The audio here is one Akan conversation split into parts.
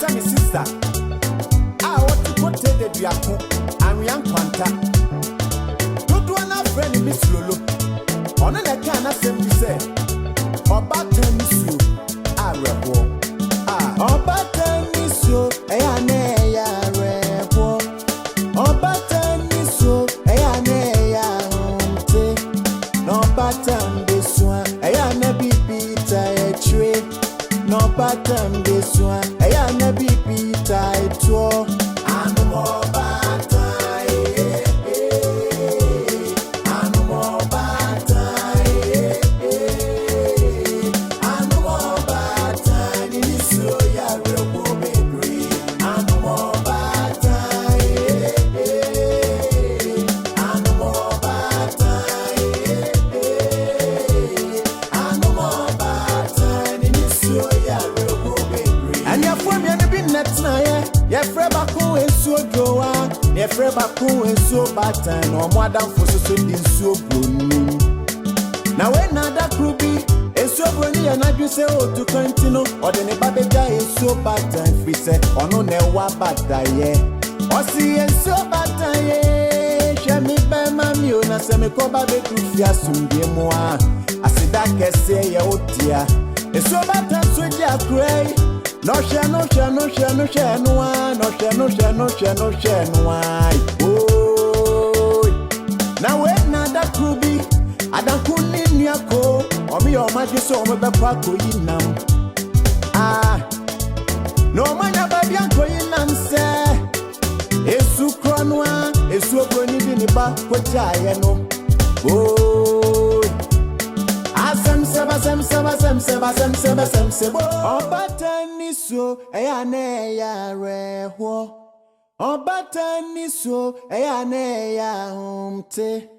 me sister. I want to put the diapo and young quanta. Don't do an friend in Miss Lulu. On an account, I simply say, Obaantan Nisuo, I repo. Obaantan Nisuo, I repo. Obaantan Nisuo, I no bottom this one, I never beat a tree. No bottom this one, I never beat a tour. I'm more bottom, I'm more bottom, I'm more bottom. Nisuo ya repo baby, I'm more bottom, I'm more bottom. And your friend, you're been next night. Your friend, Baku is so drawer. Your friend, Baku is so bad, or more than for so so bruni. Now, when that could be a so bruni, and I just say, oh, to continue, or the neighbor guy is so bad, and free set, or no, never bad, or see, and so bad, Shammy by mammy, and I say, me call baby to Fiasum, dear moi. I said, that can say, oh, dear. It's so bad, and so yeah, cray. No share, no share, no share, no share, no one. No share, no share, no share, no share, no one. Oh, now when that could be, I don't couldn't in your co. Or me or my just so my papa in now. Ah, no man about the uncle in and say, it's so cronwa, it's so funny in the back, what I know. Oh. Obaantan Nisuo, ya reho. Obaantan Nisuo, ya humte.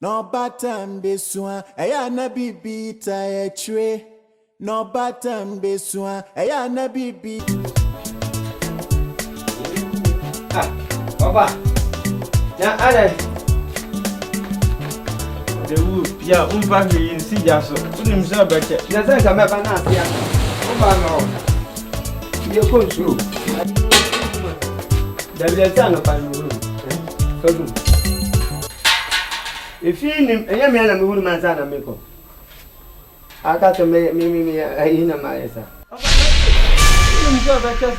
No Obaantan besua, na bibita e tree. No Obaantan besua, na bibita. Papa, ya ale. The wood, yeah, family in Sijaso, himself better. Doesn't come up and ask ya. You're going through. There is a son of you. If you name a young man and woman, son of Miko, I got to make me a inner myself.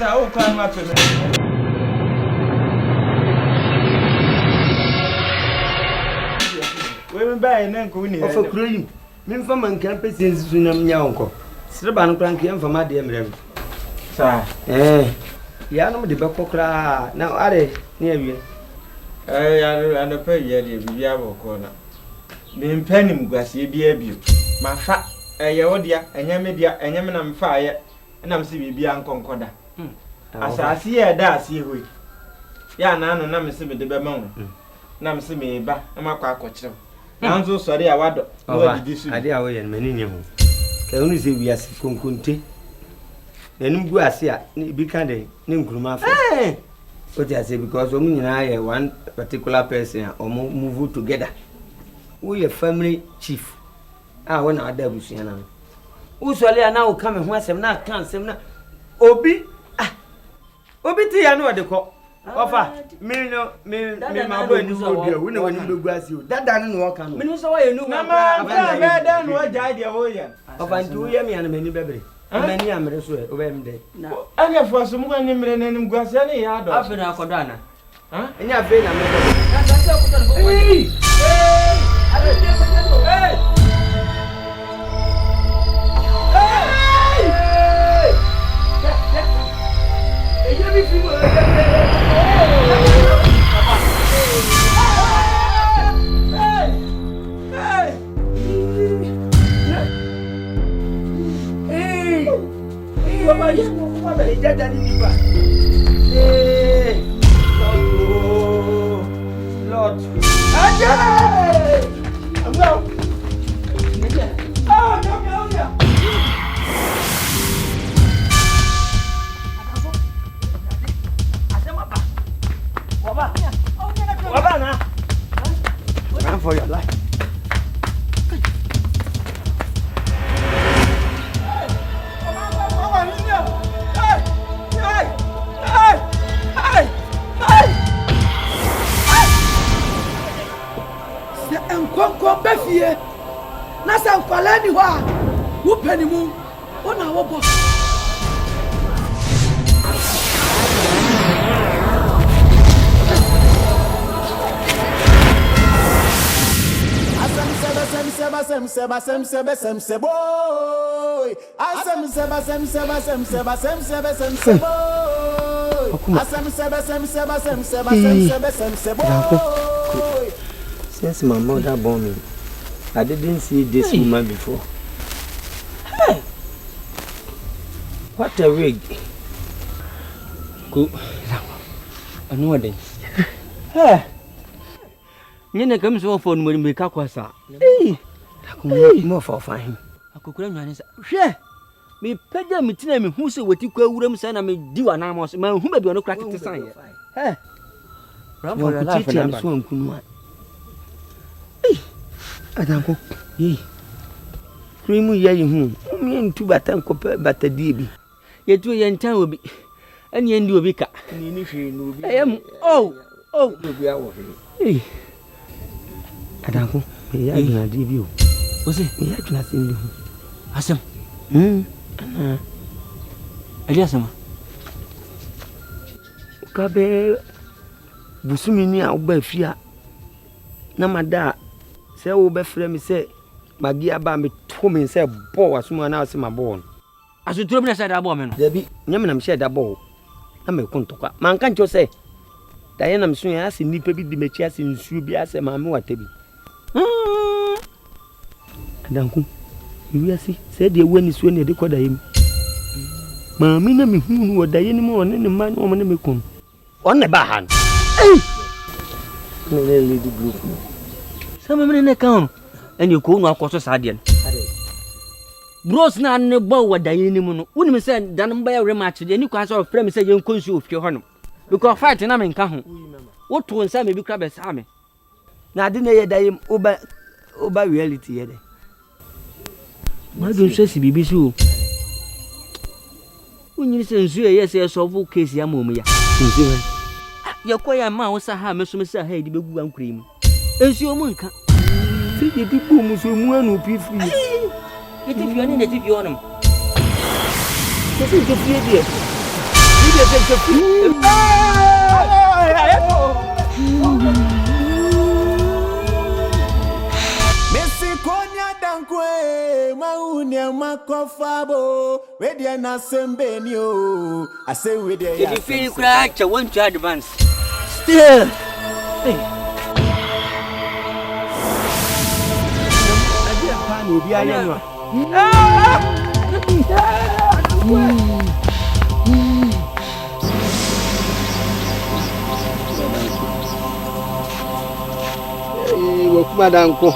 I will climb up to me. Buy an uncle of a cream. Min for man campus in Sunam Yanko. Sraban cranky and for my dear Mary. Sir, Yanum de Bacocra. Now, are they near you? And a pay yet, Yavo corner. Being penning grassy be a view. My fat, a Yodia, and Yamedia, and Yamanam fire, and I'm see be unconcorda. As I see a das, you. Yan, and I'm see the Bemon. Nam see me back, and my cockle. I'm so sorry, I want to I dare away and many. Can only say we are conkunti. Then go as here, be kind, name Gruma. What I say because only I are one particular person or move together. We are family chief. I want our devils. Who's all now coming once and now can't say now. Obi, Obi, I know what they call. Offer me no me my boy Nisuo bio we no wani do guase o dada no work am me no so why no na me dan no jai de ho ye offer ntu ye me an mani bebre mani amre so e obem de anya fo so mu ani mre na nim guase na ya do afi na akodo ana ha enya afi na me na sa se okuta no bo hey ade hey Lord. Run for your life. fie. Na se nkwala ni ho a, wo panimu, wo na wo bo. Since my mother born me, I didn't see this woman before. Hey, what a wig! Go, I know what. Hey. Nyene kam so phone mo me ka kwasa. Mo for fine. Akokura nwane sa. Hwe. Me pagya me tina me hu se wati kwa wuram sa na me di wana mo so. Ma hu ba bi ono kra tete san ye. He. Ram for your life na so ankunu a. Adanko. Yi. Krimu ye hu. Me ntu batan ko batadie bi. Ye tu ye ntan obi. Ani ye ndi obi ka. Ni ni hwe no obi. Ayam. Oh. Obi awo he. Adanko, me ya gina di o. O se, me ya gina sin di ho. Asem. Ali asema. Ka be busumi ni a wo ba fia. Na mada se wo be frɛ me se magi aba me to me se bo asuma na asema bo. Asuturo me na se da bo me no. Da bi, nyame na me se da bo. Na me kontoka. Man kan cho se da ye na me so ya ase nipa bi di mechi ase nsuo bi ase ma me wata bi. Adanku, you see, said the when is when you decode him. Mammy, me who would die anymore than the man woman me come. On the bahan. Lady group. Some women in account, and you call no quarter sardian. Bros na ne bow what die anymore. Wouldn't me say, done by a rematch, then you can't of friends say you consume your honor. Because fighting I'm in Cahu. What to say maybe crab as army. Now didn't I die over reality yet? Why don't you say Bibi so? When you say, yes, yes, of all case, Yamomia. Your quiet mouse, I have Mr. Mr. Head, the big cream. As your monka. See the people who will be free. If you're in it, if you want them. This is the fear, dear. Dankwe maunia makofabo ready na sembenio I say we there if you feel cracked I want to advance still hey adia pan obi ayanwa wo kuma danko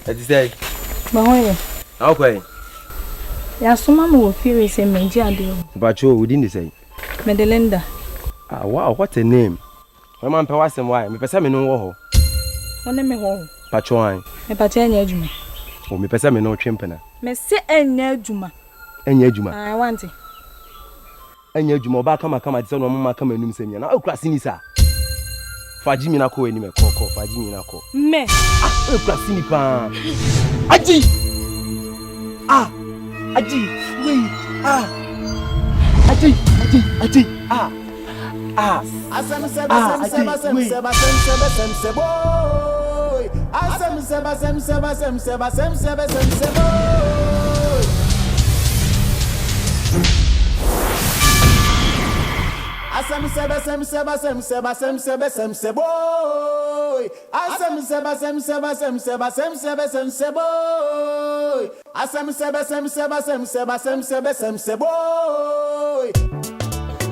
What is that? Mahoye. Okay. Ya soma mo firi se menji ade. Bacho within the say. Medelinda. Ah wow, what a name. My man pay wasem why? Me pesa me no wo ho. One me ho. Bacho an. Me pacha enya adwuma. O me pesa me no twempena. Me se enya adwuma. Enya adwuma. I want it. Enya adwuma ba kama kama tse no mama kama enum semia na akura sinisa. Fajimi na ko eni me koko, fajimi na ko. Me. Ah, e klasi ni pa. Aji. Ah. Aji. Oui. Ah. Aji. Ah. Ah. Asem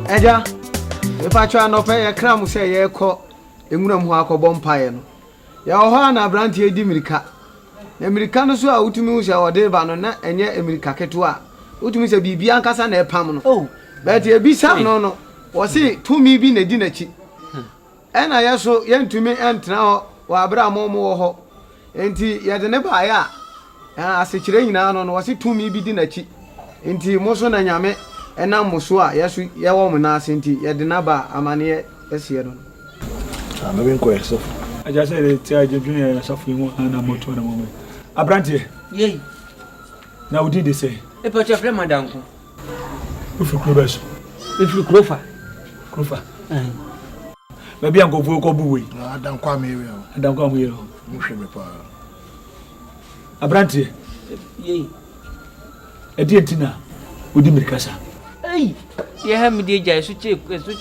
Eja, if I try no pay a cram say ye ko enwura mu akobọ mpae no. Ya ho na brant ye di mirika. Amerika no so a utumi hu sha ode ba no na enye Amerika keto a. Utumi se bibia nkasa na epam no. Oh, but ye bi sam no. Wo se tumi bi na di na chi. Ena ye so ye ntumi entena ho wa abra momo wo ho. Enti ye de ne ba ya. Asechire nyina no wo se tumi bi di na chi. Enti mo so na nyame ena muso a yesu ye wo mu na asenti ye de na ba amane esie no. Maybe nko yeso. I just said it junior suffering na moto na moment. Abrantie. Yey. Na udi de say. E pa chefle madam ko. Ufu krobeso. Ufu krofa. Krofa. Maybe anko vu ko buwe. Adan kwa me we. Adan kwa me yo. Mo hwe me pa. Abrantie. Yey. E di entina udi mirikasa. Ei. Ye ha mi de jai su che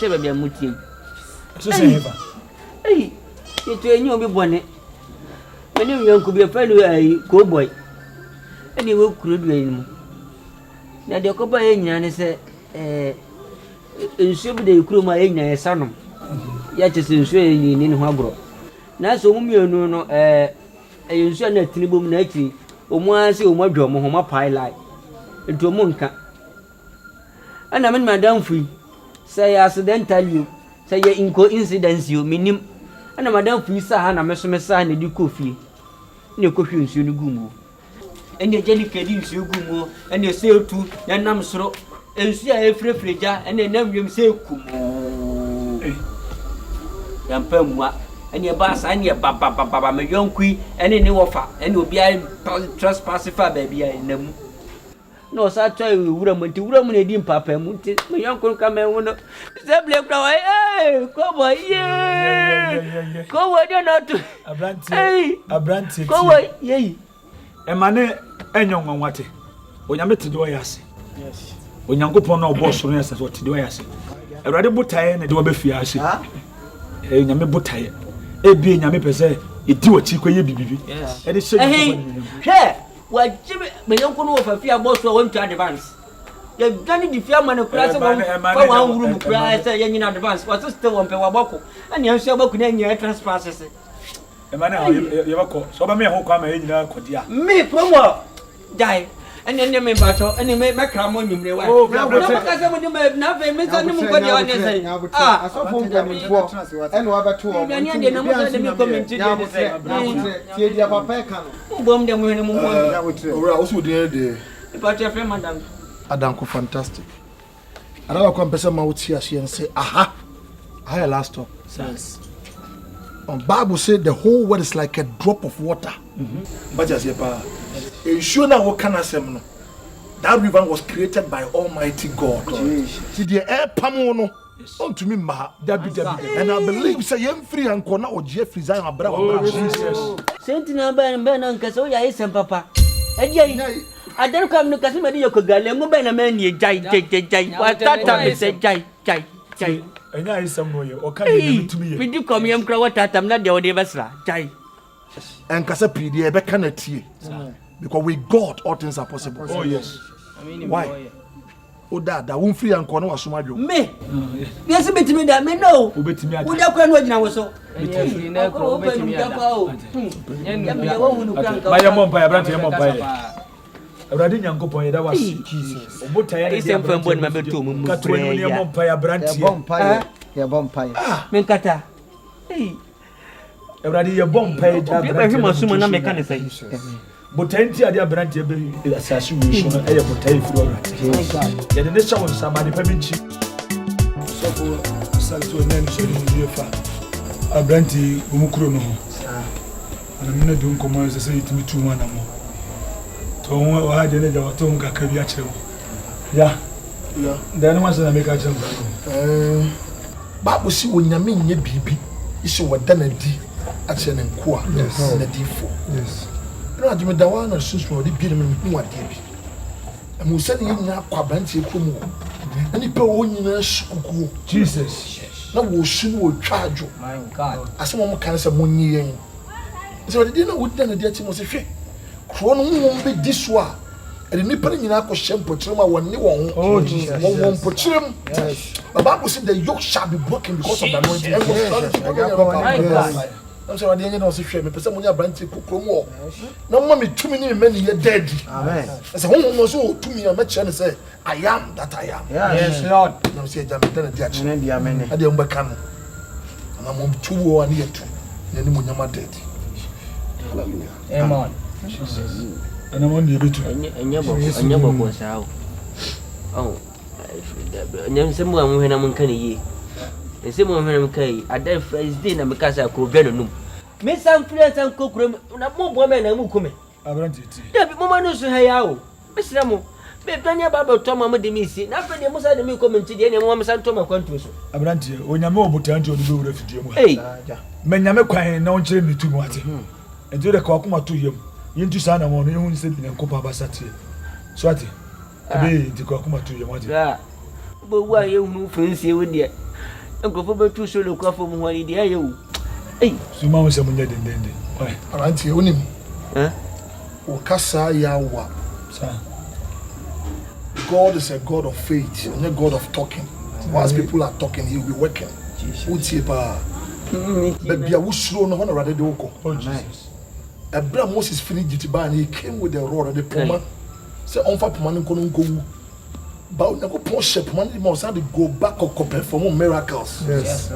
ba bia mutie. So say heba. Ei. Eto enyi obi bone. Mani nyanku bi fa lu ai cowboy. Eni wo kuro du eni mu. Na de ko ba ye nyina ne se ensuo bi de kuro ma ye nyina esanom. Ya chese ensuo ye ni ho agro. Na so mu mienu no ensuo na tinibom na achi. Omu ase omu adwo mo ho ma pai lai. Ento mu nka. Ana men madam fui. Say accidental you. Say ye incidents you minim. Ana madam fui sa ha na meso mesa na di kofi. Ne kofi nsuo no gumu. Ene jeli kedi nsuo gumu. Ene se otu na nam soro. Ensuo a efrefreja ene nam wiem se kumu. Yampa mua. Ene ba sa ene baba me yonkui ene ne wofa. Ene obi a trespass fa ba bia enam. No sa try wura mu na di mpapa mu nti me yonkun ka me wono se ble kwa wa ko boy ko wo de no to Abrantie ko wo ye emane enyo nwanwate onyame tede wo yase yes onyankopon na obo soro yase so tede wo yase awrade botae na de wo be fia ase onyame botae ebi nyame pese edi wo chi koye bibibi e de hwe wajibe me yonkun wo fa fia boss wo want advance ye gani di fia man kura se won fa wan wuru mu kura se ye nyina advance what still won pe wa boko ani anso aboku na nya transfer se emane ye bako so ba me ho kwa ma ye nyina kodia me promo dai ene me bato ene me kra mo nyumre wa na ka se mo di na fe me se ni mu kodia wane se asofo mpamfo ene wa beto o ni ande na mo se me comment di se tie dia papa ka no bom de mo ne mo mo Ora osu de pa che fe madam Adanko fantastic. Another one person ma uti ase and say aha. I had last talk. yes Bible said the whole world is like a drop of water. But just pa. Ensure na wo kana sem no. That river was created by Almighty God. See the air pam no. Unto me ma dabi and I believe say yem free and kona o Jeffrey Zion abra Jesus sentina ben na nkasa o ya isem papa eje adan kam no kase medi yokogale ngo ben na man ye jai wa tata me se jai enya isam no ye o ka ye bitumi ye bidi kom yem kra watatam na de o de besra jai and kasa pidi e be kana tie because with God all things are possible. Oh yes. Why? Oda won free and kona wasoma dwo me yes betimi da me no obetimi ada oda kwa no gina wo so betimi na ko betimi ada ba ye mom pa ya brant ye mom pa ye awrade nyankopon ye da was Jesus obota ye isem fambo na beto mu ka to ye mom pa ya brant ye bom pa ye me nkata awrade ye bom pa ye da brant ye masuma na me kan sai botanti ade abrante be asase wi so no e ye botai firi awrate ye de ne shawo sabade pa minchi so for santo nen so ni ye fa Abranti umukuro no. Ana mena do nkomo se say itimi tu mana mo. To wa de ne da wato nka ka bi a kire mo. Ya. Ya. Da no ma se na make a kire mo. Bible si wonyame nye bibi. Isi wada na di a kire ne nko a na difo. Yes. No adwuma da wa na susu odi bi ne me wade bi. Amu se ne nyina kwa abranti ekrom wo. Ani pe wo nyina sukuku. Jesus. Na wo sunu wo twaadwo. My God. Asemo mo kan se monyi yen. So they didn't know what done the team was a shame. Crown won't be this one. And the nipper in Ako Shem Potrema one new one. Oh, Jesus. One Potrim. The Bible said the yoke shall be broken because of the anointing. I'm sorry, I didn't know shame. But someone branch to cook more. No, mommy, 2 many years dead. Amen. I said, home was all to me. I met and say, I am that I am. Yes, Lord. I'm saying, I'm done a judge. Amen. I didn't back and I'm 2 or near 2. Then when you're dead. Hallelujah. Amen. Jesus. And I'm on the bit. And your book was out. Oh, I'm someone when I'm can ye. And someone when I'm kay. I then phrase dinner because I could get a noom. Miss some friends and cook room, not more women and come. I want it. There be more news to how. Miss Ramo. Be plenty about Tom de Missy. Nothing the most of the new comment to the any woman San Thomas country. I want you when you're more potato to the refugee. Hey, men, I'm a crying no change to what. And do the Kokuma to him. Into Sana one who said in a Copa Basati. Swati. I be the Kokuma to you. Yeah. But why you move fancy with you? Uncle Bobo too solo coffee from one idea you. Hey, so Mamma someone dead and then. Why? Aren't you him? Eh? Okasa Yawa. God is a God of faith and a God of talking. Once people are talking, He will be working. But be a slow no one rather do go. Abraham Moses finished it by and he came with the rod of the puma. Say on for man couldn't go. But never ship man must have to go back or perform miracles. Yes.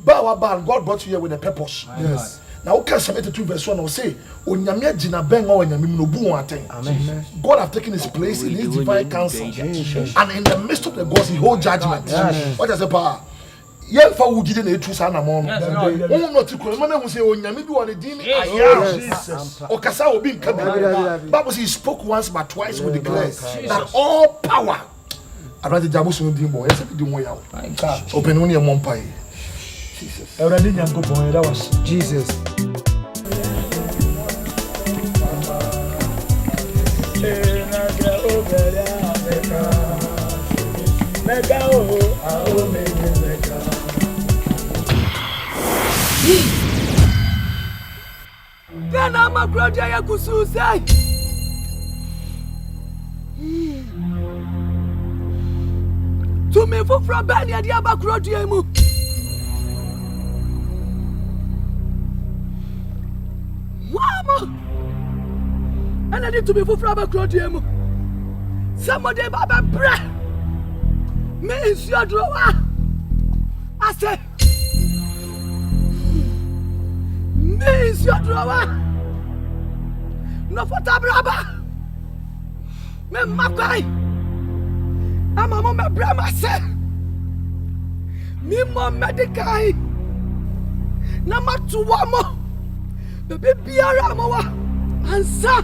But God brought you here with a purpose. Yes. Now can submit 2 verse 1 or say Onyame jina ben o nyame no bu aten. Amen. God have taken his place in his divine counsel. And in the midst of the gods he hold judgment. What does the power? Yen fa wugide na etu sa na mo no. Won no ti ko man hu say onyame bi won din Jesus. Okasa obi nka bi. Bible says he spoke once but twice we declare that all power around the jabusu din bo. Ese bi di mo yawo. Open one your pai. Jesus. Already nyango bon that was Jesus. Gana makroja ya kususai. Tumi fufra bani adi abakroja emu. Mama. Ana di tumi fufra abakroja emu. Somebody baba bra. Me is your drawer. I say. Me is your drawer. No for tabraba. Me makai. I'm a mama brama say. Me mom medikai. Nama tuwamo. Baby biara mawa. Answer.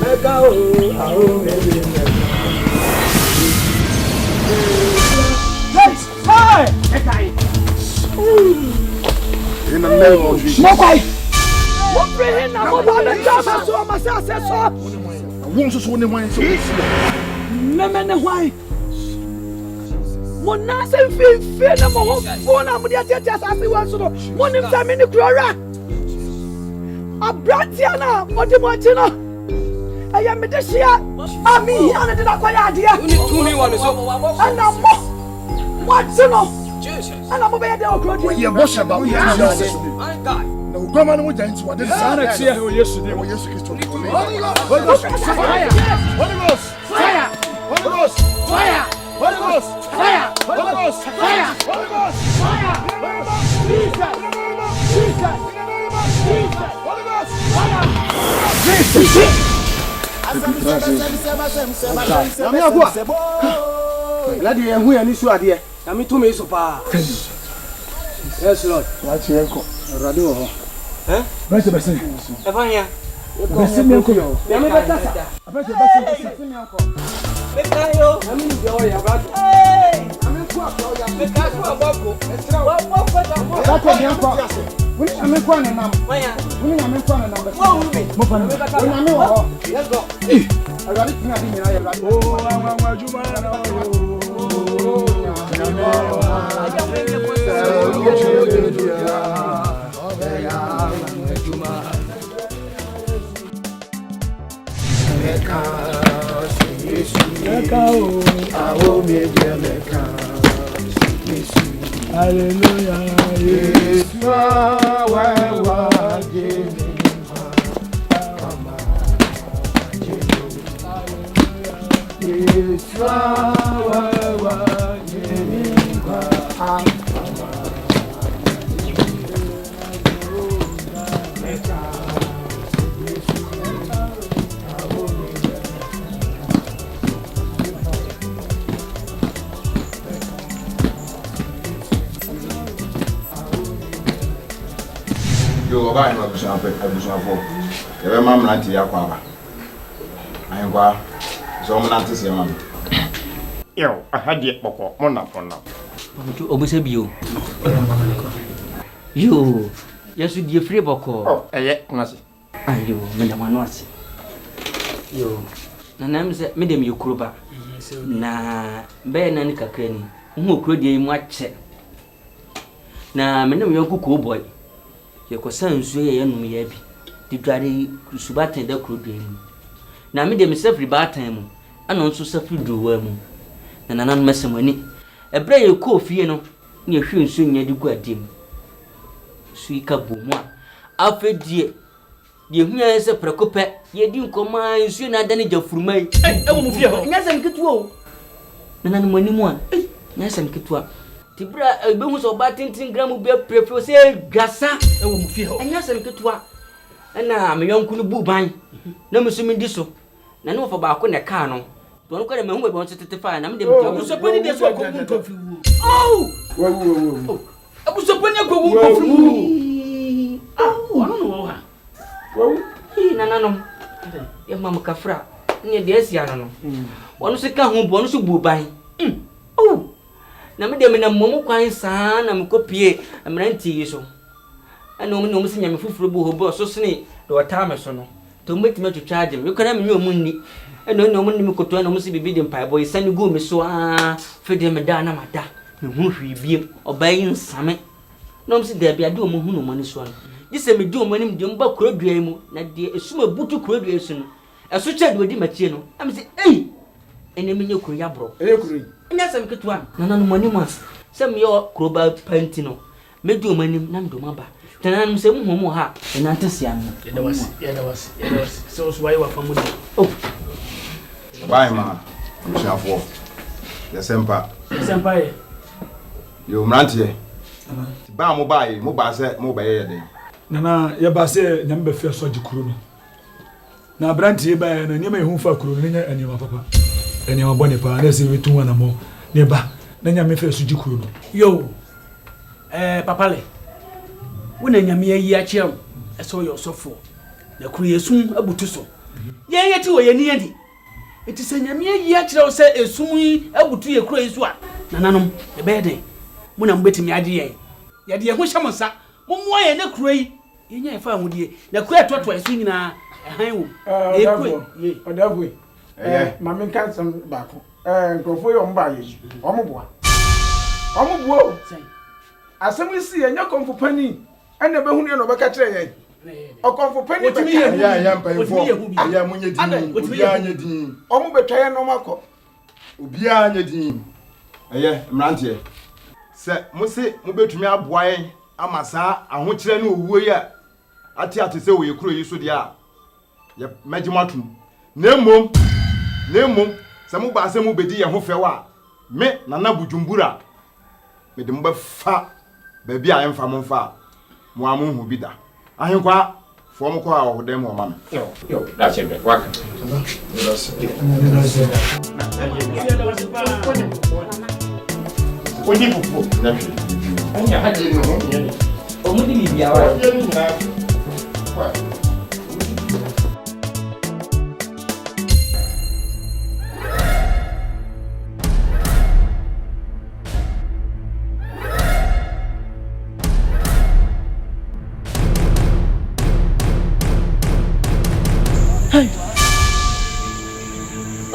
Mega oh baby. Yes, hi. In the name of Jesus. Mokai. What bring na mo ba na jama so ma se so. Won so ne wan so. Meme ne hwan. Mo na se fi na mo ho fo na mo dia tia asase wan so no. Mo nim sa me ni krora. Abrantia na mo di mo chi no. Aya me de hia. Ami hia na de na kwaya ade. Tuni wan so. Ana mo. What no? Jesus. Ana mo be de okro di. Ye mo se ba. My God. Na ugama no mo ja nti wa de sana tia ho Yesu de. Yesu Kristo. Holy Ghost fire. Holy Ghost fire. Holy Ghost fire. Holy Ghost fire. Holy Ghost fire. Holy Ghost fire. Jesus. Jesus. Jesus. Holy Ghost fire. Jesus. Yami agua. Ladi ya huya Nisuo ade. Yami to me so pa. Yes Lord. Watch yenko. Radio ho. Bese. Evanya. Bese mi yenko. Yami betasa. Bese mi yanko. Bekayo. Yami ni de o ya ba. Yami ku akọ ya. Bekayo abako. Esra. Wa That was yanko. Wuni yami ku na nam. Wanya. Wuni yami ku na nam. mo pa na. Wuni yami ho. Let's go. Agadi kina di nyina ya agadi. Oh, wa juma na Hallelujah. Yo, buy no Asante, Abusafo. Ebe mam na nti yakwa ba. Ayenkwa. So mo na nti se mam. Yo, ahadi poko, mona. Obuse bio. Yo, yesu die free boko. Oh, eye, nasi. Ayo, me na manu ase. Yo, na nam se me dem yokuroba. Na be na ni kakra ni. Hu okuro die mu ache. Na me nam yonku ko boy. Yekosa nsuo ye yanum ya bi. Didware subaten da kuro dua mu. Na me dem safri batan mu. Ana nso safri duwa mu. Na nanan mesemani. Ebre ye ko fie no, na ye hwe nsuo nya di gu adem. Suika bomu a. Afedie. Ye hua se prekope, ye di nkoma nsuo na dane jafurumai. Ewo mu fie ho. Nya sem ketuo o. Nanan mani mu a. Nya sem ketuo. Tibra ebehu so ba tintin gram be prefo se gasa Ewo mu fie ho. anya sem ketua na me yonku no bu ban na musumi di so na no fa ba ko ne ka no to no ko de me hu be bon tete fa na me de Abu sopani de so ko gun ko fi wu. Oh! Wo. Abu sopani ko gun ko fi wu. Ah, wono no wo ha. Wo. Nananom ye mam kafra ne de asia no wono se ka hu bo no so bu ban oh na me de me na momo kwan saa na me kopie amranti yi so ana omo no mo sinya me fufuro bu hobo so sene do wata me so no to metime to charge me kana me nyomu nni ana no mo nimi koto na mo si bibi de mpai boy sane go me so fede me da na mada me hu hwi biem obai nsame no mo si da bia de omo hu no mo ni so no gise me di omo nim de mba kurodua mu na de esuma butu kurodua so no eso che de odi machie no am si ene me nye kuroya bro Kuri. nya sem ketwa nana no mani mas sem yo kroba panti no medu manim na ndo maba tanan sem homo ha na tasia no Ye da was. So why wa famudi. oh Buy ma. Abusafo. Ya sempa. Senpai. Yo mrantie. Ba mo buy, mo ba se mo ba ye den. Nana ye ba se nyam be fie so jikuru no. Na brantie ba na nyama ehu fa kuru no nya anyama papa. Anyama bone pa na se wetu wana mo. Ne ba na nyama fie so jikuru no. Yo. Papale. Wona nyame yi a kire eso yo sofo. Na kuru yesum abutu so. Ye yeti wo ye ni adi. Iti se nyame yi a kire wo se esum yi abutu ye kuru yesu a. Nananom e be den. Muna mbetimi ade ye. Ye de ye ho hyamonsa. Mommo ye na kuru yi. Ye nya fa ahudie. Na kuru atoto eso nyina han wo. E kuru ye. Odafo. Mama nka sam baako. Nkofo yo mba ye. Omoboa. Omoboa. Asem isi ye nya konfo pani. Ana be hunu ye no beka kire ye. Okonfo pani be Ya mpayefo. Ya munye din. Obi anya din. Omo betwa ye no makọ. Obi anya din. Eye mrantie. Se mo se mo betumi aboa yen amasa ahokire na owuo ya ate se wo ye kuro yi so dia ye magimatum nemmom se mo ba se mo bedi ye ho fewa me nana bujumbura me de mo ba fa ba bi a emfa mo fa mo amu hu bida ahenkwa Form call or them or man. Yo, that's it. What?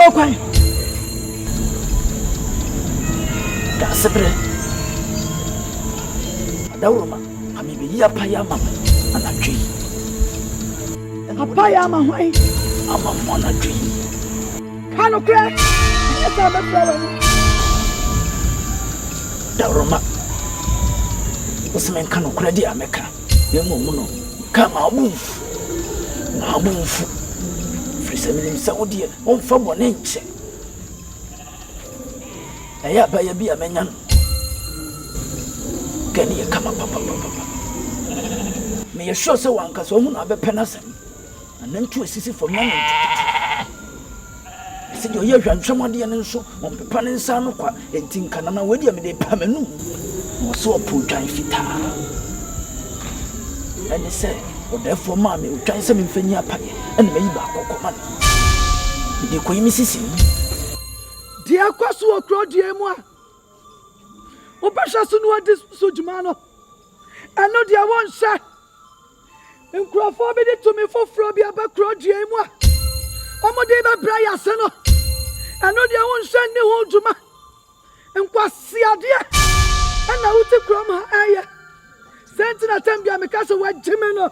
Okay. That's it. Adawuma, ami be ya payama anatwi. Apayama why? Ama monatwi. Kano kra. Yes, I'm a problem. Dawuma. Usmen kano kra di ameka. Yemo muno. Kama abunfu. Abunfu. Frisa Saudi on fa bone nche. Aya ba ya bi amenya. Gani ya kama papa. Me ya sure se wanka so hu na be penasem. Anantu asisi fo nyan ntutu. Se yo ye hwantwamade ne nso on pepa ne nsa no kwa enti nkana na wadi am de pa manu. Wo so opodwan fita. Ani se therefore mama o twan se me mfanyi apaye ene mayi ba akokoma no. De koyi misisi. Di akwaso okro die mu a. O basha so no odi so djuma no. Eno dia won hye. Nkrofo bi de to me foforo bi abakro die mu a. Omode ba bra ya se no. Eno dia won hye ne ho djuma. Nkwasi ade. Ena wuti krom ha aye. Sentina tambia me ka so wa jime no.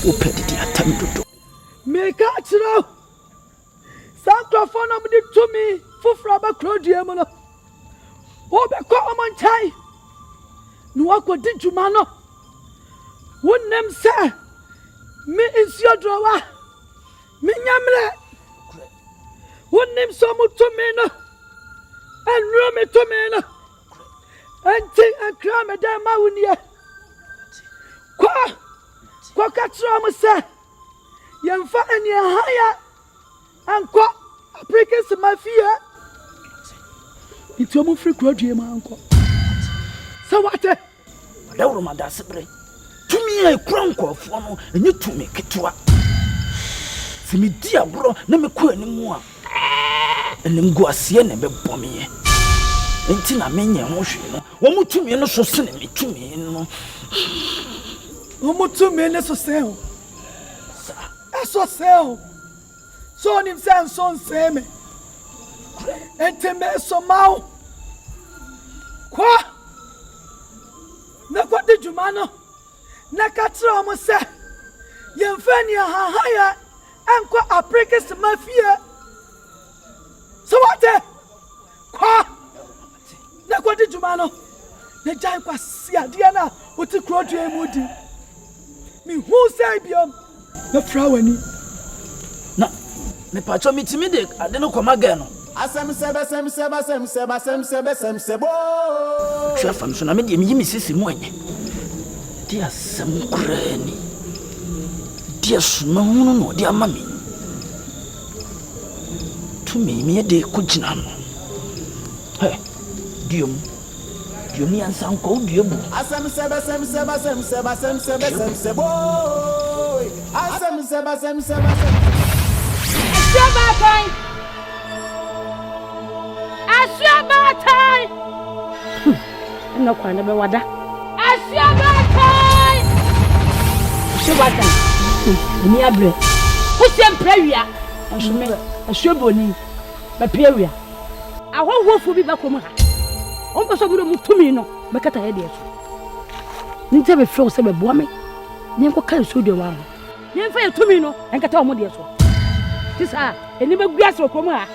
Opedi di atam dodo. Me ka chiro. Sankrofo no me to me foforo abakro die mu no. Obekọ omonchai. No akodi djuma no. Wonnem se me insio drowa. Me nyamle. Wonnem so mu to me no. Enro me to me no. Enti akra me da ma wunie. Kwa katra mo se. Yemfa eni haya. Anko Africans mafia. Itomo free crowd ye ma anko. So what? Adawro ma da sebre. Tumi e kronko fo no enye tumi ketwa. Se me di abro na me ko animu a. Enim go ase na be bomiye. Enti na menye ho hwe no. Wo mutumi no so se na me tumi no. Wo mutumi ne so se ho. Eso se ho. So nim san son se me. Enti me so mawo. Kwa na kwa de djuma no na katra mo se yemfani ha ya enko Africans mafia so what kwa na kwa de djuma no na jai kwa si ade na oti krodu emudi mi hu sai biom na frawani na me pacho mitimi de ade no komaga no asem sebe chefam so na me de mi misisi mu enye dia asem kurani dia suma hunu no dia mami tu me de kugina no he diom ni ansan ko diom asem sebe asem Asante. No kwana be wada. Asante. Shibata. Ni abre. Wo sempre wia. Ansume. Ashoboni. Ba piawia. Ahonhofo bi bakom ha. Onko so biro mutumi no. Bekata ye de so. Nte be fro se be boa me. Ni enko kan so de wa. Ni enfa ye tumi no. Enkata o mo de so. Tisa, eni be guase okrom ha.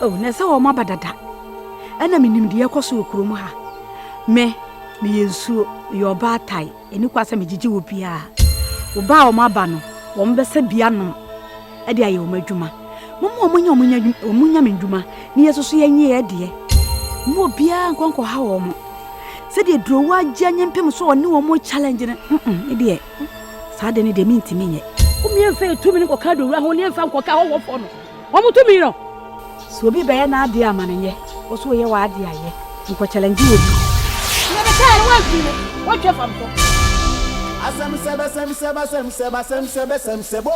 Oh, nesa wo mabadada. Ana minim de yakoso okrom ha. Me yensuo ye Obaantan. Eni kwasa me gigi wo bia. Wo ba o maba no, wo mbese bia no. E de aye wo madwuma. Momo omunya medwuma. Ni yesoso yenye ye de. Mo bia nkonko ha wo mo. Se de dro wa gya nyempem so oni wo mo challenge ne. E de Sada ni de minti minye. Umyemfe 2 minutes ko kado wura ho ne mfa nkoka ho wofo no. Wo to mi no. So bi be na ade amanenye. Wo so ye wa ade aye. Nko challenge wo. Na be kai no wa fi no. Wo twa fam so. Asam seba sem seba sem seba sem seba sem sebo.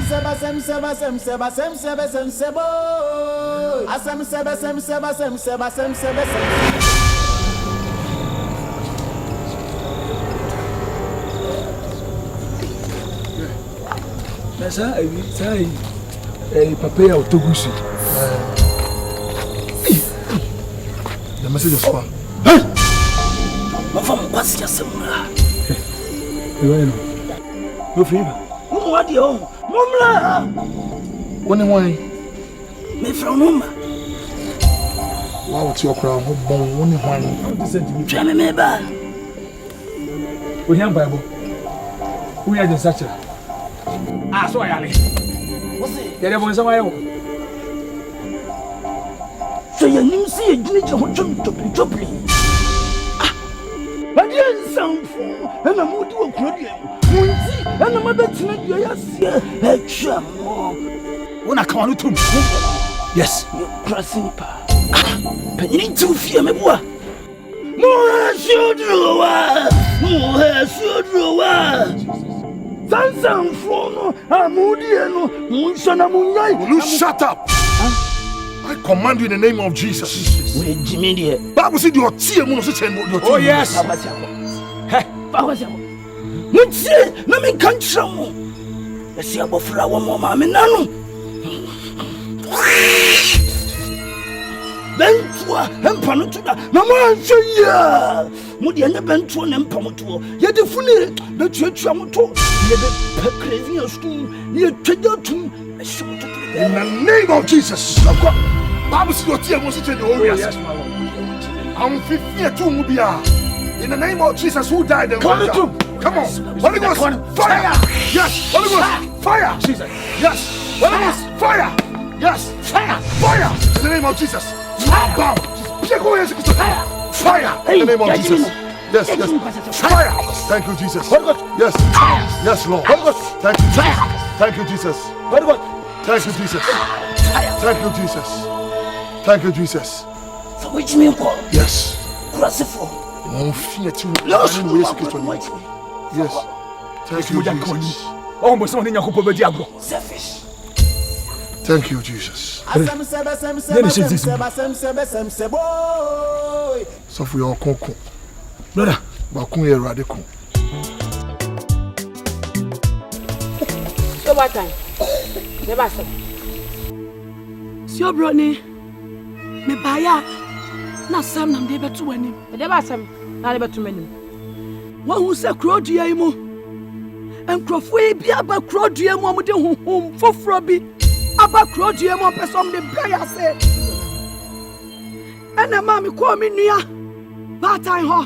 Seba sem seba sem seba sem seba sem sebo. Asam seba sem seba sem seba sem seba sem. Nasa sai papaya autogusi. The message is far. Mafam kwasi ya semula. Ewa no. No fever. What do you? Mumla. One why? Me from Mumma. Wow, your crown. One why? Try me ba. We have Bible. We are the such. Ah, so I am. What's it? There was somewhere. So you need see a glitch of choppy. Ah, but you sound fool, and I'm going to a produit. And I'm about to make you a chum. When I come to yes, you're crossing pa. But you need to fear me, boy. More children, more children. Sansan Frono, Amudiano, Munsanamunai. Will you shut up? I command you in the name of Jesus. Bible said your tear mono such and your oh yes. Mutse, na me kantra mo. Esi abofra wo mo ma me nanu. Bentua, empa no tuda. Na mo anhwe ya. Mo de anya bentua na empa mo to. Ye de funi na tuatua mo to. Ye de crazy astu. Ye tweda tum. In the name of Jesus. Bible said your tear mono such and yes. I'm 50 to Mubia. In the name of Jesus who died and come on. Holy Ghost, fire! Yes! Holy Ghost, fire! Jesus! Yes! Holy Ghost, fire! Yes! Fire! Fire! In the name of Jesus! Fire! Fire! In the name of Jesus! Yes, yes! Fire! Thank you, Jesus! Yes! Yes, Lord! Thank you, Jesus! Thank you, Jesus! Thank you, Jesus! Thank you, Jesus! Thank you, Jesus! So which mean for? Yes! Merciful! Yes. Thank you, Jesus. Selfish. Thank you, Jesus. So for your conco. Brother, Bakun here radical. So what time? Never say. So brony. Me baya. Na sam nam de betu anim. De ba sam na de betu anim. Wa hu se krodua yi mu. Enkrofo e bi aba krodua mu amde honhom foforo bi. Aba krodua mu pesom de bia se. Ana ma me ko me nua. Ba tan ho.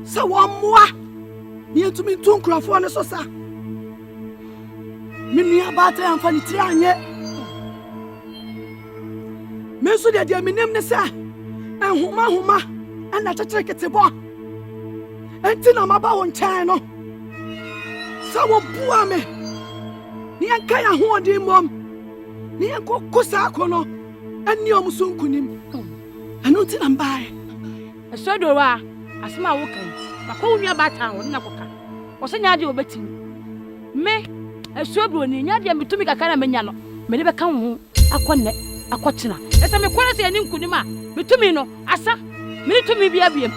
Se wo moa. Ni entumi tu nkrofo ne so sa. Me nua ba tan amfa ni tiri anye. Me so de minim ne sa. Huma ana tete ketebo enti na maba won chan no sa wo bua me ni anka ya ho odi mom ni anko kosa akono ani omusunkunim anu ti na mbae esodo wa asema wo kan makwa nua ba tan wo na koka wo se nya de obetim me esobro ni nya de mitumi kaka na menya no me ne be kan ho akonne akotena esa me kwara se ani nkunim a mitumi no asa mitumi bia biem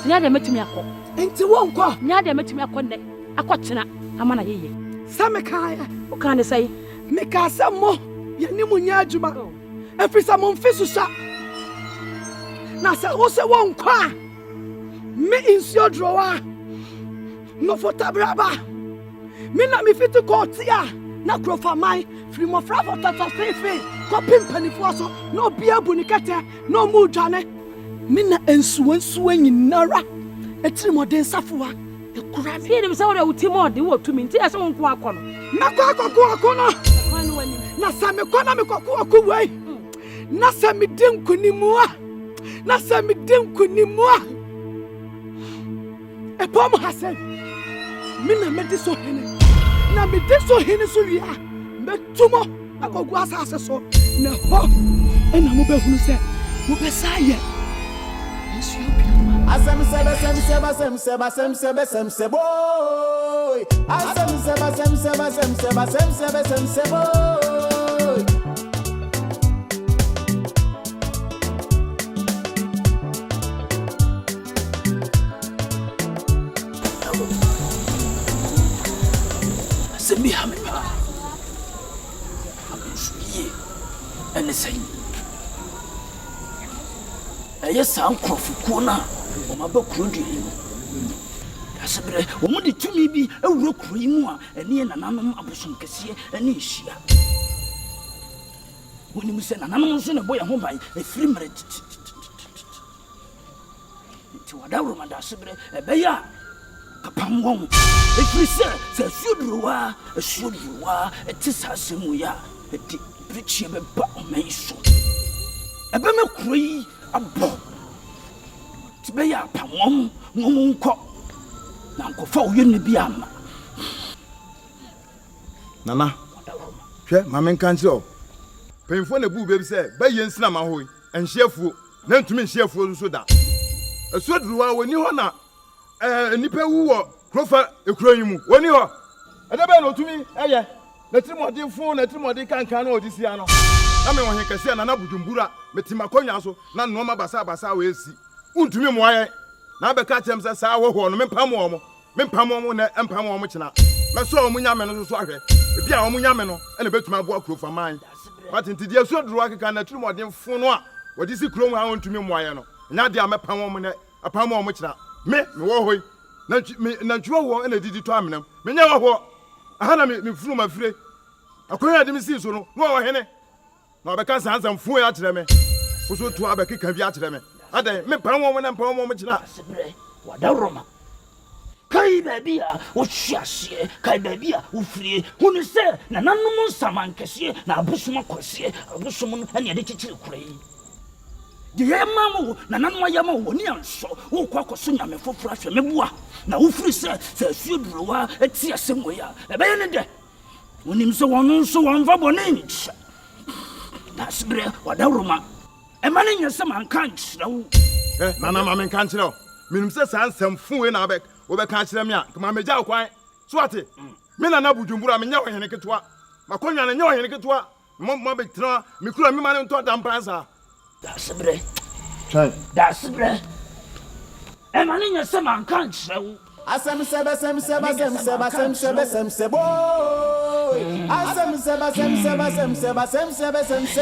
nya de mitumi akọ enti wonko nya de mitumi akonne akotena amana yeye same kaya o kan de sai me ka samo ye ni munya adwuma efisa mo mfisu sa na se wo se wonko a me insio drowa no fotabraba me na me fit ko tia na krofa mai free mo fra fotata fefe ko pimpanifu so no bia bunikete no mu dwane me na ensuwa nyinara etiri moden safoa ekura me dem se wo de utimo de wo tumi nti ase wonko akọ no na kwa akọ na sa me kọ na me kokọ akọ wei na sa me dinkunimu a epom hasen Mina mede so hene. Na mede so hene so wi a. Metumo agogo asase so. Na ho. Ena mo be hunu se. Mo be saye. Asem sebe boy. Asem sebe boy. Asem bi ha me pa. Abusuye. Ene sai. Eye san krofuko na o ma ba produit no. Asebre o mo de tumi bi ewuro kuro yi mu a ene nananom abosom kese ene hia. Woni mu se nananom so na boye ho ban efiri mre. Ti wadawro ma da asebre ebeya kapam won. Efiri se suodruwa etisasemu ya eti brichie be ba o mai so. Ebe me kuro yi abo. Tibeya pamom nko na nkofa oyene bi ama nana hwe ma men kan o penfo na bu bebi se ba yensina ma hoyi enhyefuo na ntumi enhyefuo so da asuoduruwa woni ho na nipa wu wo krofa ekuro yimu woni ho edebe na otumi eye na trimodi fun na trimodi kankan na odisia no na me wo he kase na bujumbura metima konwa so na no ma basa we esi untumi mo aye na be ka chem se sa wo ho no mempam wo mo na empam wo mo kina me so wo nyame no so ahwe bia wo nyame no ene betuma abo akrofa man patinti dia so duru akeka na trimodi fun no a wodi si krom ha untumi mo aye no nya dia mepam wo mo na apam wo mo kina me wo hoyi na ntwo wo ene didi to amenam me nya wo ho aha na me furu ma fire akoya de me si so no wo hene na be ka sansan fun ya kire me so to abekeka bi a kire me adan me pan wo na pan wo mo kina asebre wadawroma kai babia wo hyiase kai babia wo frie hunu se na nanom samankese na abusuma kwese abusum no ene de chichiri kurai de yemamu na nanom ayama wo ni anso wo kwakoso nyame foforo ahwe mebua na wo firi se suodurowa eti asemo ya ebe ye ne de wonim se wonu so wonfa bone ncha na asebre wadawroma emane nyese man kan kyerɛw nana ma men kan kyerɛw minum se sansam funwe na abek wo be kan kyerɛ me a kama megya kwan so ate me nana bujumbura me nya wo hene ketwa makonwa na nya wo hene ketwa mo be tra me kura me ma ne nto dampansa dasebre chai dasebre emane nyese man kan kyerɛw asem sebe boy asem sebe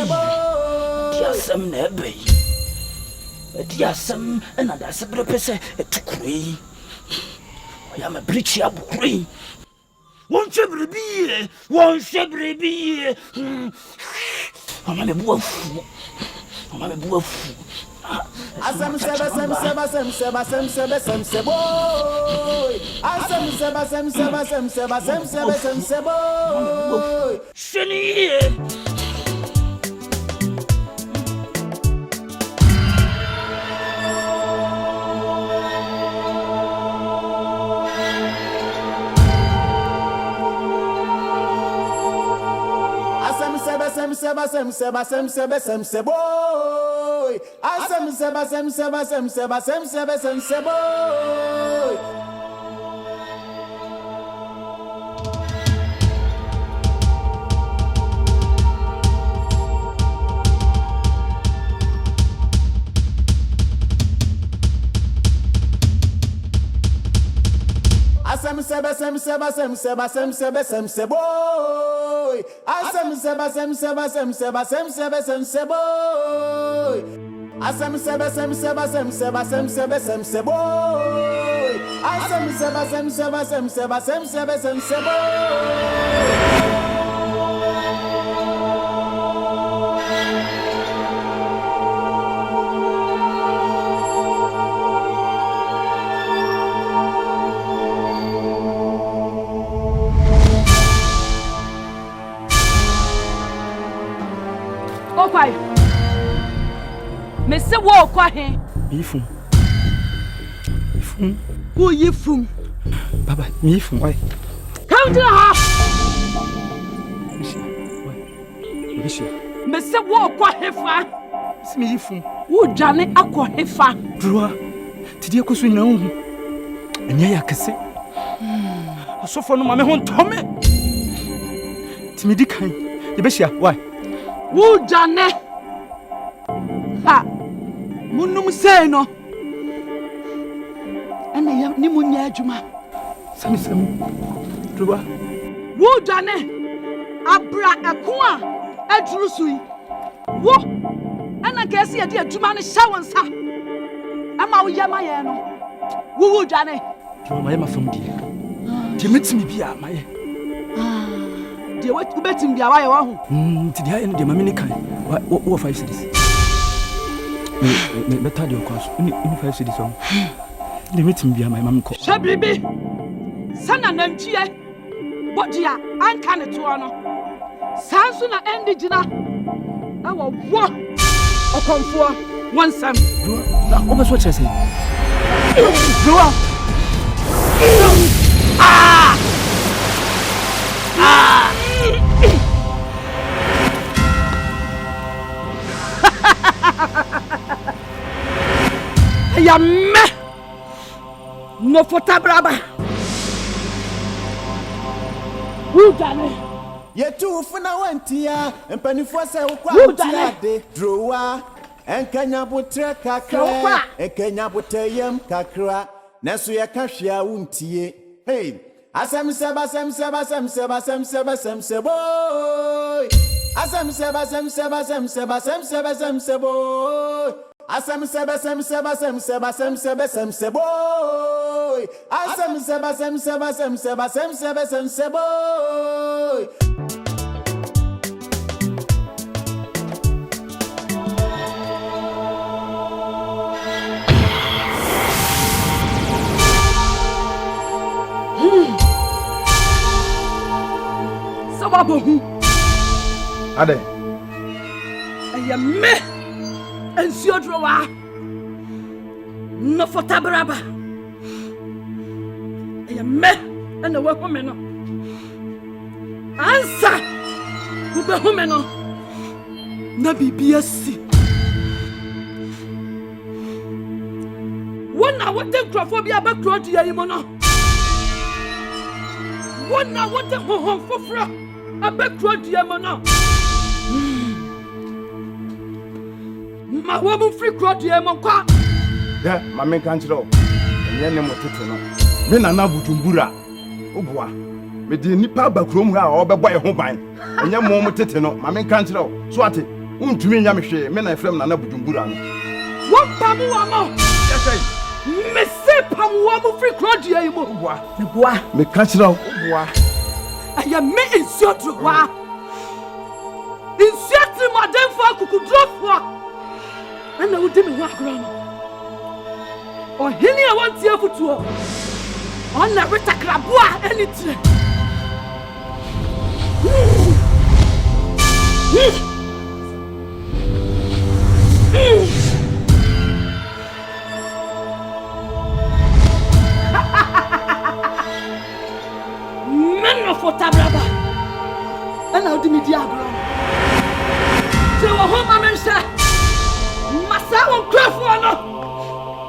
boy asem na be asem na dasebre pese etukuri oya ma brichi abukuri won shebribi mama me buafu asem sebe boy asem sebe boy sheni Sem boy. Asem boy. Asem boy. Asem boy. Asem Okwai. Me se wo kwa he. Ifum. Who yifum? Baba, me from why? Come to her. Bishop. Mr. Walk, what hefa? It's me from. Would Johnny Aqua hefa? Draw. Today, because we know. And yeah, I can say. I saw for no mamma home, Tommy. Timmy kind. The Bishop, why? Would Johnny? Ha! Munum say no. And I am Nimunya Juma. Some Draw. Would Johnny? Abra Akua, Edrusui. Wo, and I guess you dear to manage showers. I'm out Yamayano. Woo, Johnny. My Emma from dear. Timid me be my. Dear, what you bet him the Away? To the end of the Maminican. What 5 cities? Better your course. Only 5 cities. The meeting be my mamma. Shabibi, son and Nantia. What dear, Akan Twi. Sansuna Endijina. Our what? Or come for one son. What what I say? Ah! Ah! Yamme! No fotabraba. Who done it? Ye too for now antia and penny for say de drawer and Kenya butre kakra and Kenya buteyam kakra Nesu ya kashia untie. Hey, asem seba boy. Asem seba boy. Asem seba boy. Asem seba boy. Ade. I am me and Siodroa. No for Tabraba. I am me and the woman. Answer who be woman. Nabi BSC. One hour, what the Crawfobia back to the Yamona. 1 hour, the home for fra. I beg to dear Mona. My woman free crowd, dear Monka. Yeah, my man can't roll. And then I'm to men are now Bujumbura. Oboa. With the Nipa backroom or by a home. And your mom tetano, my man can't roll. Swati, to me, Yamishe, men I film Nana Bujumbura. What Pamuamo? Missy Pamuamo free crowd, dear Moa. Me catch it out. I am me in Siodroa. In Siatri, Madame Falco could drop for. And I would do walk around. Or Henny, I want you for two. On the Rita Crabua, anything. For Tabraba, and I'll do me diablo. So, a home, I'm sir. Massa won't cry for no.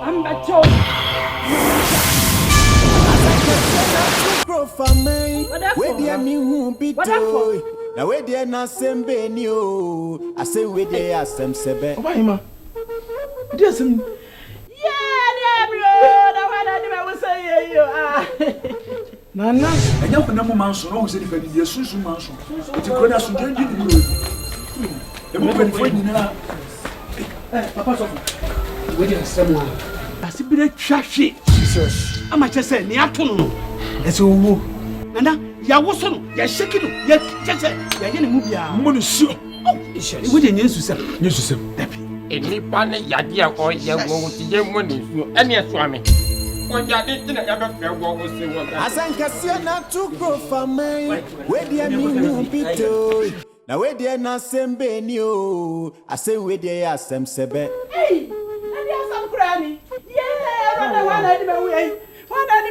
I'm better. Where dear me won't be toy. Now, where dear Nasem Benio, I say, where they are some sebe. Why, ma? There's some. Yeah, I was saying you are. Nana, and you know, Manson, always said if I did your Susan Manson, but you could have some danger. The movement for you now. Papa, wait a someone. I see be a trashy. Jesus. I'm just saying, Niaton. It's all. Nana, ya wasn't, ya shaking, ya just ya move ya Monsieur. Oh, we didn't use to say, Any pan, Yadia, or ya go to your money, any swami. Asanka siana to grow for me. Where dear me won't be toy. Now where dear Nasem Benio, I say where they are some sebe. Hey, and there's some granny. Yeah, I don't know what I do. What I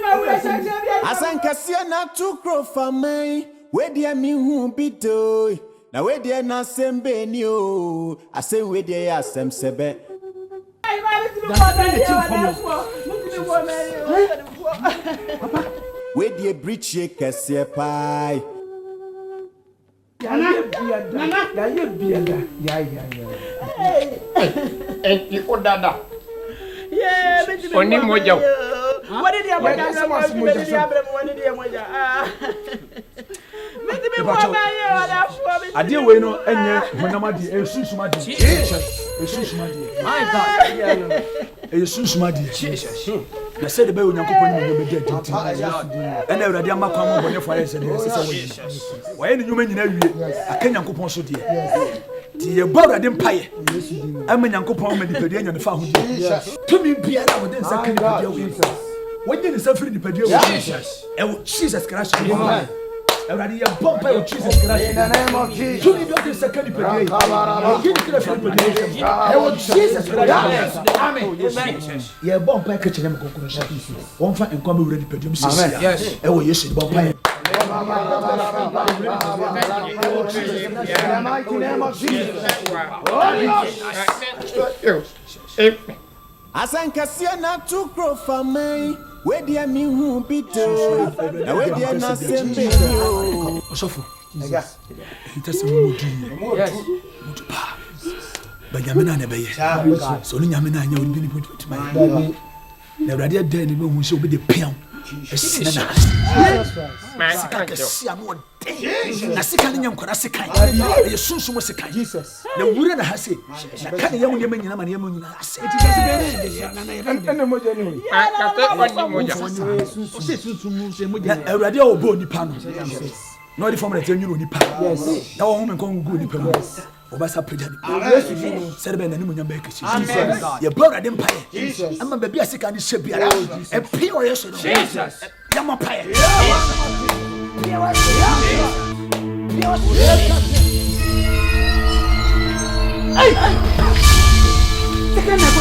Asanka sia na tu kro famai. We dia mi hu bito. Na we dia na sembe ni o. Asem we dia ya sem sebe. We dia breach ye kese pai. Nana. You put that. Yeah, only moja. What did you have? I deal with no any Honamadi, a Susumadi. My God, a Susumadi. I said the baby will be dead. And I read the Macam when your fire said, why any human in every a Kenyan coupon so dear. The brother didn't pay. I'm a young coupon and the Pedian and the family. To me, be out within second. When did the suffering the Pedian? Jesus Christ. Already a bump of Jesus Christ. In the name of Jesus. To me, the second Pedian. Jesus Christ. Amen. Yeah, bump package and one fight and come ready Pedian. Yes. Oh, yes, bump. Asanka sia na tu kro famai. We dia mi hu bito. Na we dia na sembe yo. Osofo. It is Mudi. Yes. Mutupa. Banyamina na beye. So ni nyamina anya obi ni point my. Na radio dey ni be hu se obi de pian. Jesus Christ. Na sika nyam kwara sika. E sunsun mo sika. Jesus. Na wura na hase. Na kan yam nyam nyina ma nyam nyina ase. Na moja ni. Ka te oni moja. O se sunsun mo se moja. Na radio obo nipa no. Na odi form na te nyuro nipa. Yes. Na wo home kon go nipa no. Obasa preja ni. Serbe na ni mo nyam ba kesi. Jesus. Ye brother dem paye. Jesus. Amma baby asika ni shebia. E pure yeso no. Jesus. Yama paye. Hey! Take a nap.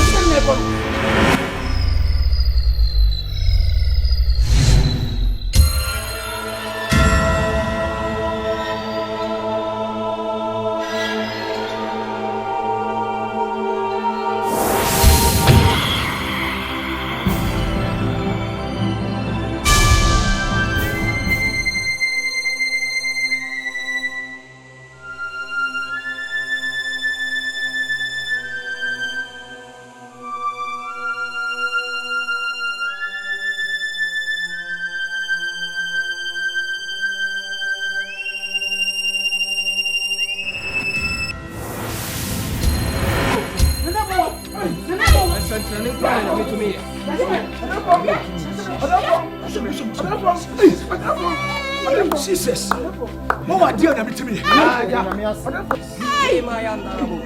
Jesus. Mama dear na mitimi. Hey, my honorable.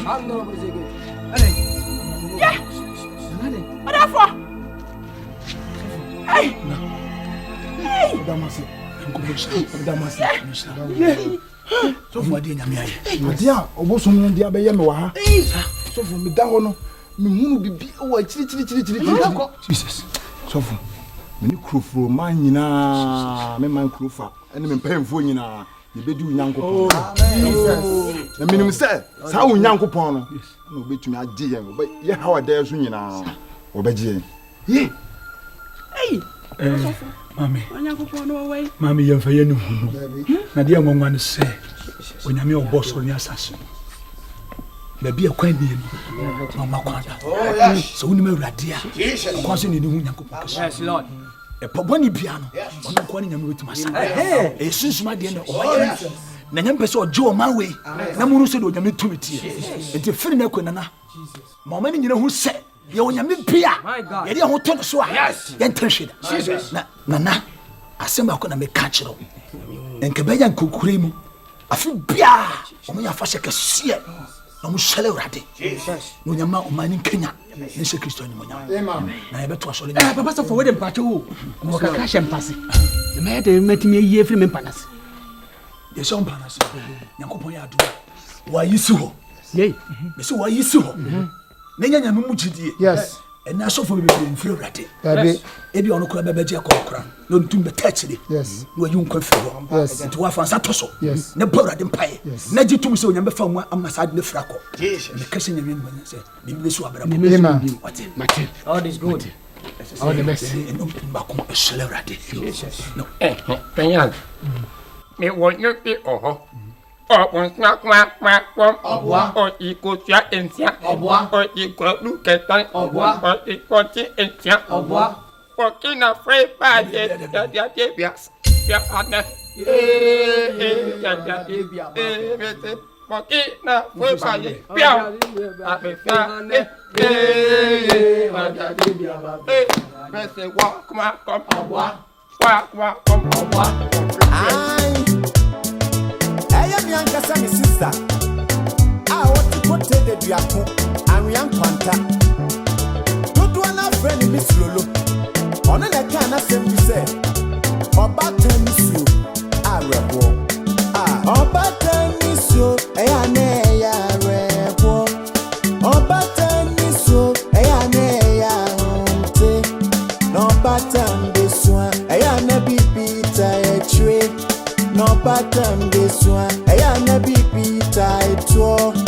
Honorable Zege. Yeah. What Hey. Hey. Damasi. Yeah. So for dia nyame aye. Dia obosom no dia be ye me wa ha. So for me da ho no me hunu bibi o chiri. Jesus. So for me ni krofro man nyina me man krofa ene me mpemfo nyina ye bedi unyankopon. Jesus. Na minim se sa unyankopon no na obetumi agye yen obe ye hawa da so nyina obegye. Ye. Hey. Mami. Onyankopon no way. Mami ye mfa ye no hunu. Na dia nwanwa no se onyame oboso ni asase. Na bia kwan bi no. Na makwanda. So unime urade a. Kwa so ni hu nyankopon. Yes, Lord. E poboni bia no. Ono kwa ni nyame wetima sa. E sunsuma de na oye. Na nyampe se ojo ma we. Na muru se de onyame tumitie. Enti firi na kwana na. Ma mani nyina hu se ye onyame bia. Ye de ho to no so a. Ye ntahweda. Na asema ko na me ka kiro. Enke beya nkokure mu. Afi bia omo ya fa se kese. Na mo shele urade. Jesus. No nyama o mani Kenya. Ni se Kristo ni mo nyama. Amen. Na ye beto asole. Papa so for we dem pacho wo. Mo ka ka shempase. The me de metimi yie firi me panase. Ye so panase. Nyankopon ya adu. Wa yisi ho. Yey. Me so wa yisi ho. Na nya nyame mu gidie. Yes. And now so for me in Florate. Ebi ono kura bebeje akokora. No ntum be touch it. Yes. No you nkwa fi ho. Yes. Nti wa fansa toso. Yes. Ne bora de mpae. Yes. Na gitum se onyame fa mu amasade ne frako. Jesus. Me kase nyame no say. Bi me so abara. Mate. All is good. All the best. No mbako Florate. Jesus. No. Penyan. Me want you to oh. Oh, snack, or equal chat and chat, or equal look at time, or equal chat and chat, walking afraid by the yes. Yankasa mi sister. I want to put the duapo and young contact. Don't wanna friend Miss Lolo. On a can of them we say. Obaantan Nisuo. Arebo. Obaantan Nisuo. Eyane ya rebo. Obaantan Nisuo. Eyane ya honte. Obaantan Nisuo. Eyane bibita Twi. No pattern this one, I am a baby tight.